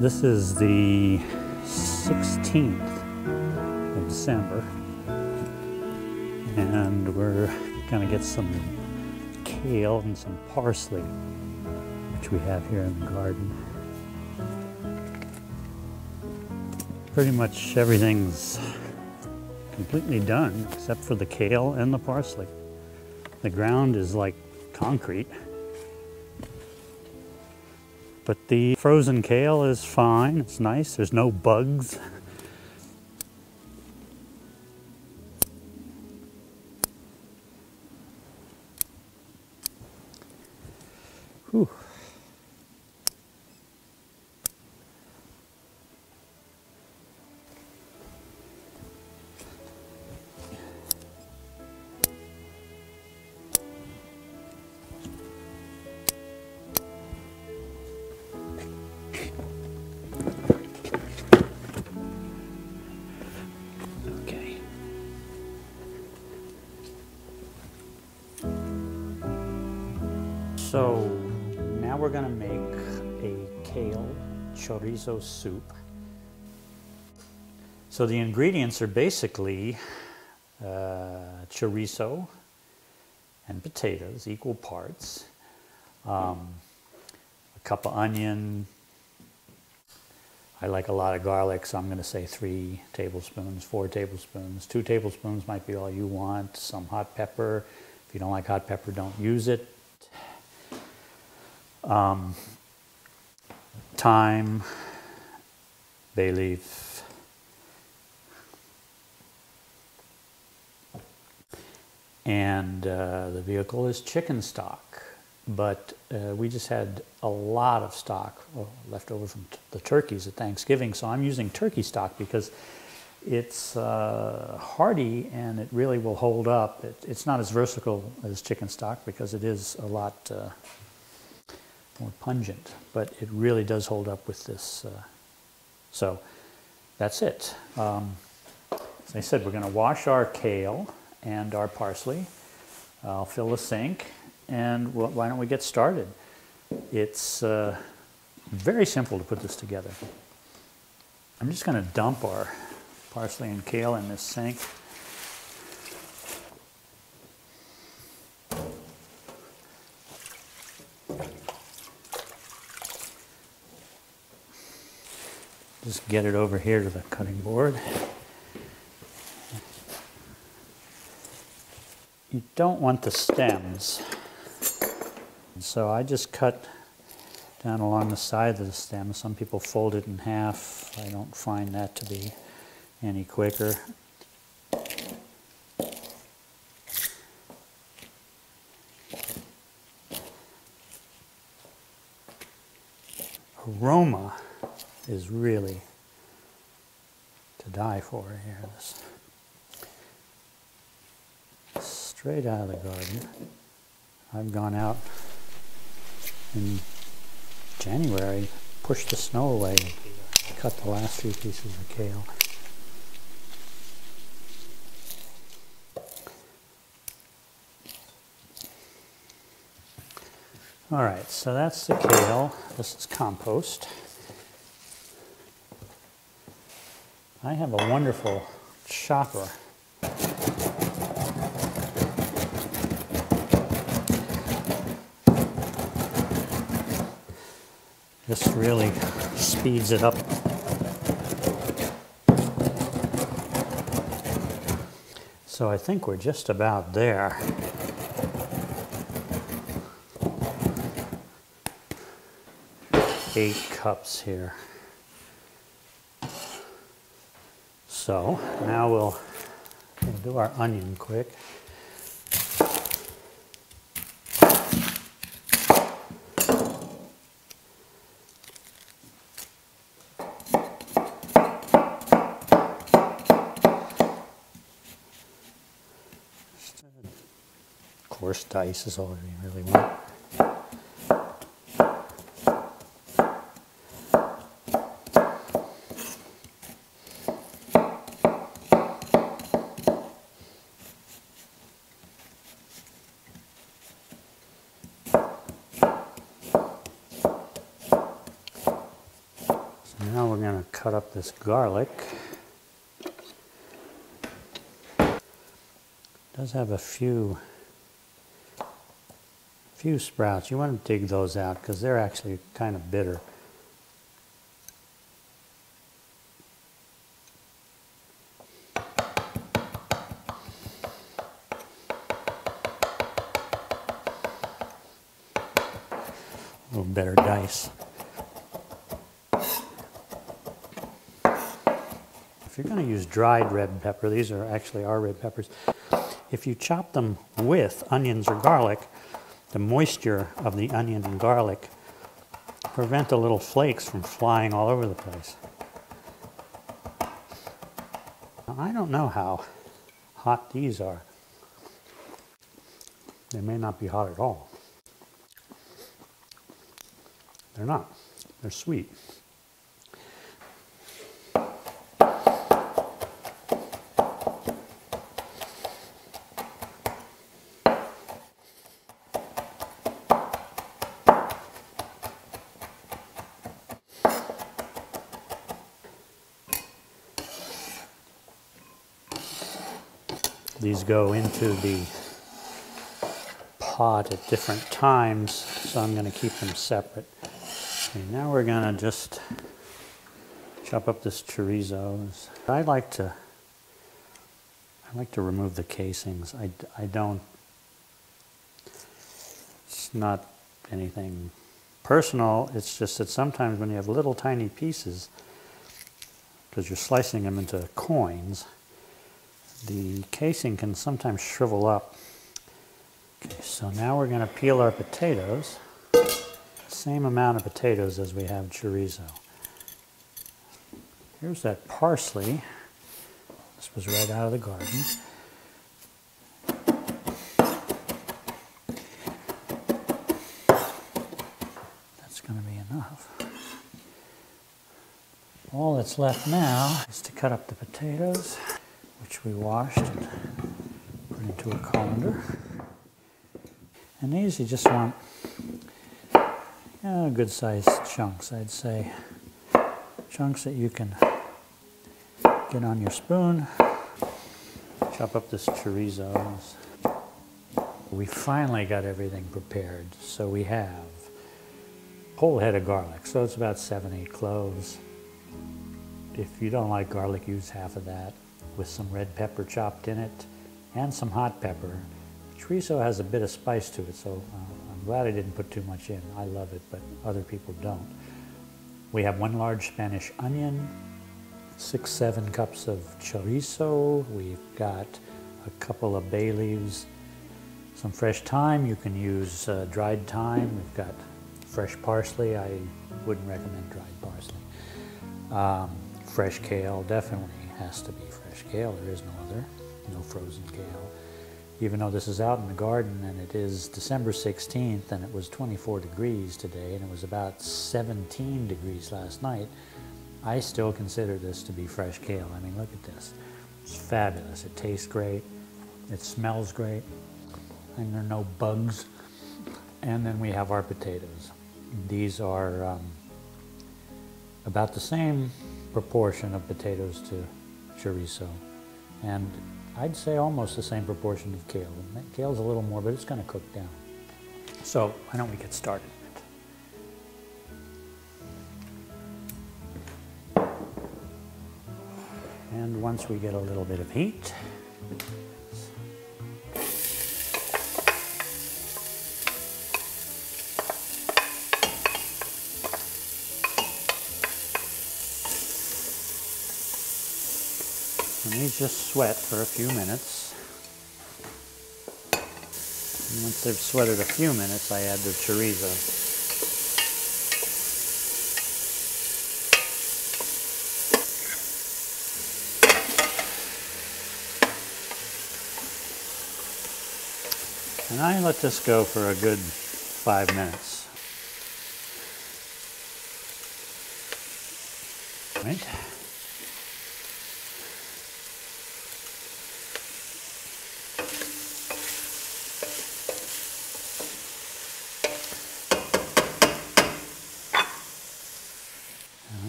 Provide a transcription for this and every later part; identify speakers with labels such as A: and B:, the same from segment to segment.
A: This is the 16th of December, and we're gonna get some kale and some parsley, which we have here in the garden. Pretty much everything's completely done except for the kale and the parsley. The ground is like concrete. But the frozen kale is fine, it's nice, there's no bugs. Whew. So now we're going to make a kale chorizo soup. So the ingredients are basically chorizo and potatoes, equal parts, a cup of onion. I like a lot of garlic, so I'm going to say 3 tablespoons, 4 tablespoons. 2 tablespoons might be all you want. Some hot pepper. If you don't like hot pepper, don't use it. Thyme, bay leaf, and the vehicle is chicken stock, but we just had a lot of stock left over from the turkeys at Thanksgiving, so I'm using turkey stock because it's hearty and it really will hold up. It's not as versatile as chicken stock because it is a lot more pungent, but it really does hold up with this. So that's it. As I said, we're going to wash our kale and our parsley. I'll fill the sink, and why don't we get started? It's very simple to put this together. I'm just going to dump our parsley and kale in this sink. Just get it over here to the cutting board. You don't want the stems, so I just cut down along the side of the stem. Some people fold it in half. I don't find that to be any quicker. Aroma is really to die for here. This straight out of the garden. I've gone out in January, pushed the snow away, cut the last few pieces of kale. All right, so that's the kale. This is compost. I have a wonderful chopper. This really speeds it up. So I think we're just about there. Eight cups here. So now we'll do our onion quick. Coarse dice is all you really want. Now we're going to cut up this garlic. It does have a few sprouts. You want to dig those out because they're actually kind of bitter. A little better dice. If you're going to use dried red pepper, these are actually our red peppers. If you chop them with onions or garlic, the moisture of the onion and garlic prevent the little flakes from flying all over the place. Now, I don't know how hot these are. They may not be hot at all. They're not. They're sweet. These go into the pot at different times, so I'm going to keep them separate. Okay, now we're going to just chop up this chorizo. I like to remove the casings. I don't. It's not anything personal. It's just that sometimes when you have little tiny pieces, because you're slicing them into coins, the casing can sometimes shrivel up. Okay, so now we're going to peel our potatoes. Same amount of potatoes as we have chorizo. Here's that parsley. This was right out of the garden. That's going to be enough. All that's left now is to cut up the potatoes, which we washed and put into a colander. And these you just want good sized chunks, I'd say. Chunks that you can get on your spoon. Chop up this chorizo. We finally got everything prepared. So we have a whole head of garlic. So it's about 7-8 cloves. If you don't like garlic, use half of that, with some red pepper chopped in it and some hot pepper. Chorizo has a bit of spice to it, so I'm glad I didn't put too much in. I love it, but other people don't. We have 1 large Spanish onion, 6-7 cups of chorizo. We've got a couple of bay leaves, some fresh thyme. You can use dried thyme. We've got fresh parsley. I wouldn't recommend dried parsley. Fresh kale, definitely has to be fresh kale. There is no other, no frozen kale. Even though this is out in the garden and it is December 16th and it was 24 degrees today and it was about 17 degrees last night, I still consider this to be fresh kale. I mean, look at this. It's fabulous. It tastes great. It smells great. And there are no bugs. And then we have our potatoes. These are about the same proportion of potatoes to chorizo. And I'd say almost the same proportion of kale. Kale's a little more, but it's going to cook down. So why don't we get started? And once we get a little bit of heat, and these just sweat for a few minutes. And once they've sweated a few minutes, I add the chorizo. And I let this go for a good 5 minutes. Right?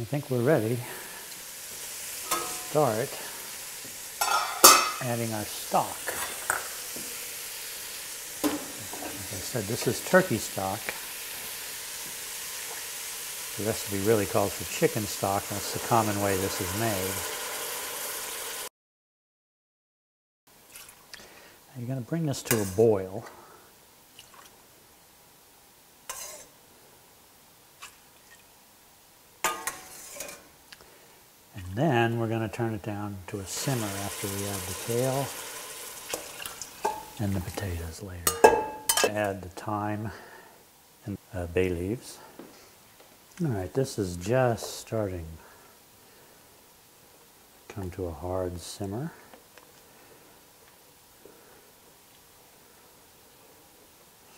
A: think we're ready to start adding our stock. As I said, this is turkey stock. The recipe really calls for chicken stock. That's the common way this is made. Now you're going to bring this to a boil. And then we're going to turn it down to a simmer after we add the kale and the potatoes later. Add the thyme and bay leaves. All right, this is just starting to come to a hard simmer.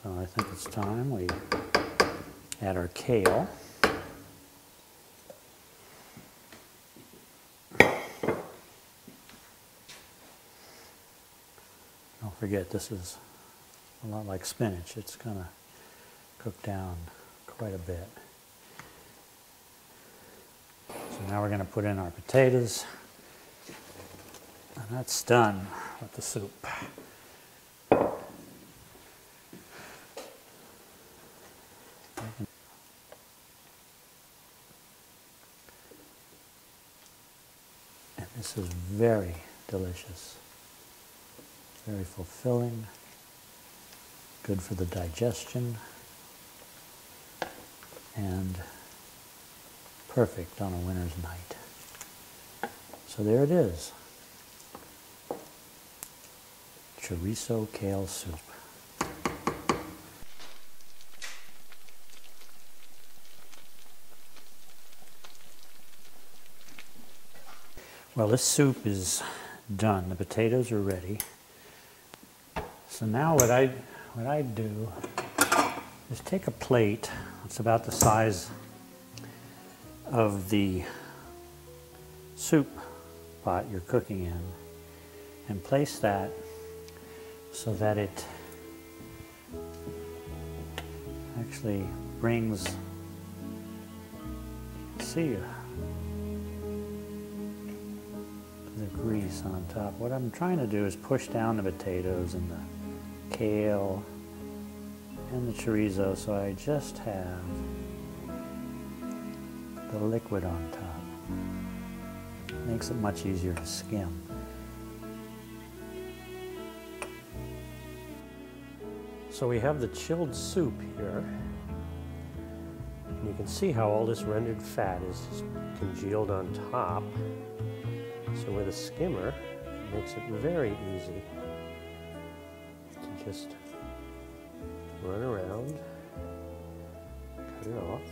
A: So I think it's time we add our kale. Don't forget, this is a lot like spinach. It's going to cook down quite a bit. So now we're going to put in our potatoes, and that's done with the soup. And this is very delicious, very fulfilling, good for the digestion, and perfect on a winter's night. So there it is. Chorizo kale soup. Well, this soup is done. The potatoes are ready. So now what I do is take a plate. It's about the size of the soup pot you're cooking in, and place that so that it actually brings, see, the grease on top. What I'm trying to do is push down the potatoes and the kale and the chorizo so I just have the liquid on top. Makes it much easier to skim. So we have the chilled soup here. And you can see how all this rendered fat is just congealed on top. So with a skimmer, it makes it very easy to just run around, cut it off.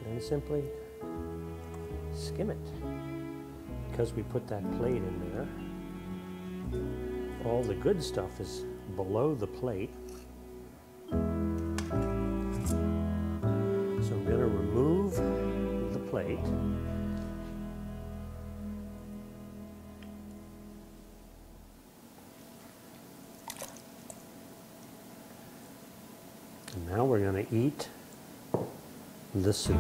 A: And simply skim it. Because we put that plate in there, all the good stuff is below the plate. So I'm going to remove the plate. And now we're going to eat the soup.